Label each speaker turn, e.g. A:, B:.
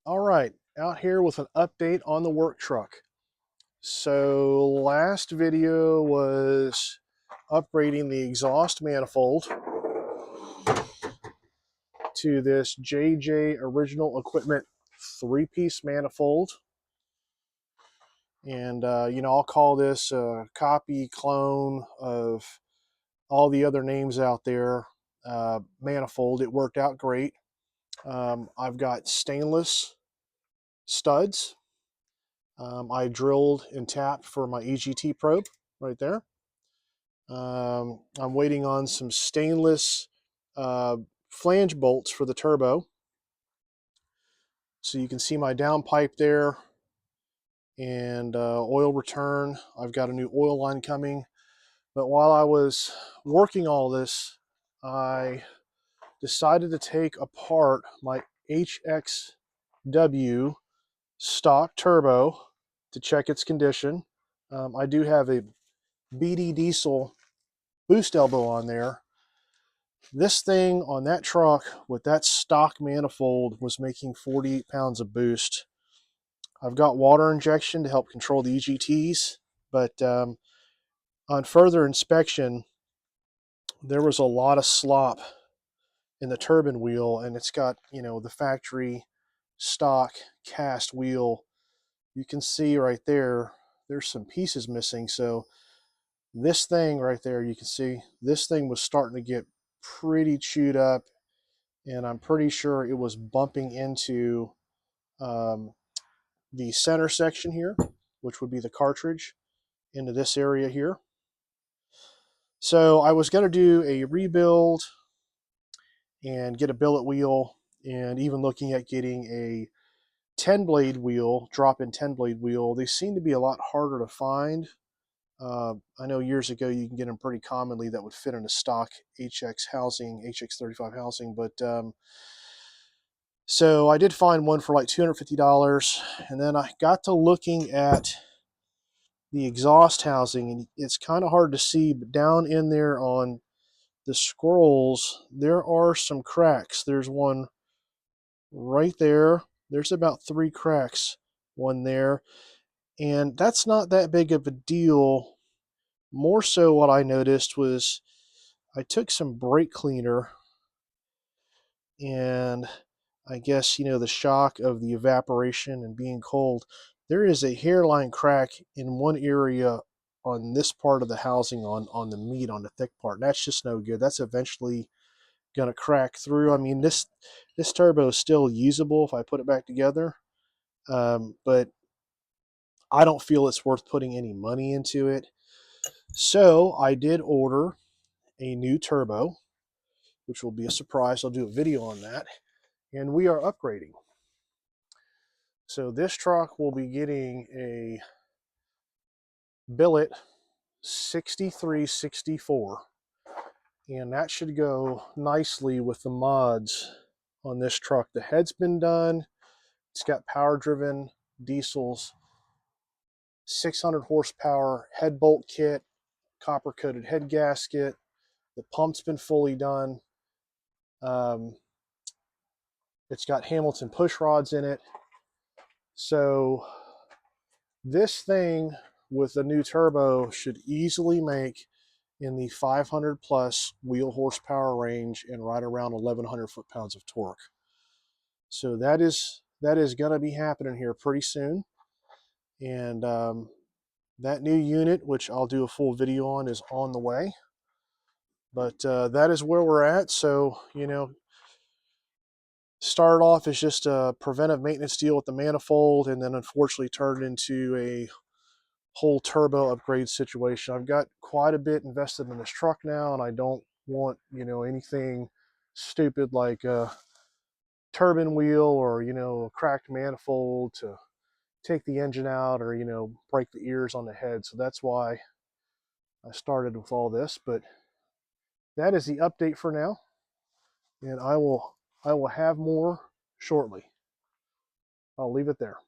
A: All right, out here with an update on the work truck. So last video was upgrading the exhaust manifold to this JJ Original Equipment three-piece manifold. And, I'll call this a copy clone of all the other names out there. Manifold, it worked out great. I've got stainless studs. I drilled and tapped for my EGT probe right there. I'm waiting on some stainless flange bolts for the turbo. So you can see my downpipe there and oil return. I've got a new oil line coming. But while I was working all this, I decided to take apart my HXW stock turbo to check its condition. I do have a BD diesel boost elbow on there. This thing on that truck with that stock manifold was making 48 pounds of boost. I've got water injection to help control the EGTs, but on further inspection, there was a lot of slop in the turbine wheel, and it's got, the factory stock cast wheel. You can see right there, there's some pieces missing. So this thing right there, you can see this thing was starting to get pretty chewed up, and I'm pretty sure it was bumping into um, the center section here, which would be the cartridge, into this area here. So I was going to do a rebuild and get a billet wheel, and even looking at getting a 10 blade wheel, drop-in 10 blade wheel. They seem to be a lot harder to find. I know years ago you can get them pretty commonly that would fit in a stock HX housing, HX35 housing, but so I did find one for like $250, and then I got to looking at the exhaust housing, and it's kind of hard to see, but down in there on the scrolls, there are some cracks. There's one right there. There's about 3 cracks, one there, and that's not that big of a deal. More so what I noticed was I took some brake cleaner, and I guess, the shock of the evaporation and being cold, there is a hairline crack in one area on this part of the housing on the meat, on the thick part. That's just no good. That's eventually going to crack through. I mean, this turbo is still usable if I put it back together, but I don't feel it's worth putting any money into it. So I did order a new turbo, which will be a surprise. I'll do a video on that. And we are upgrading. So this truck will be getting a billet 6364, and that should go nicely with the mods on this truck. The head's been done. It's got power driven diesels, 600 horsepower head bolt kit, copper coated head gasket. The pump's been fully done. It's got Hamilton push rods in it. So this thing with a new turbo should easily make in the 500 plus wheel horsepower range and right around 1100 foot-pounds of torque. So that is going to be happening here pretty soon. And that new unit, which I'll do a full video on, is on the way. But that is where we're at. So, started off as just a preventive maintenance deal with the manifold, and then unfortunately turned into a whole turbo upgrade situation. I've got quite a bit invested in this truck now, and I don't want, anything stupid like a turbine wheel or, a cracked manifold to take the engine out or, break the ears on the head. So that's why I started with all this. But that is the update for now, and I will have more shortly. I'll leave it there.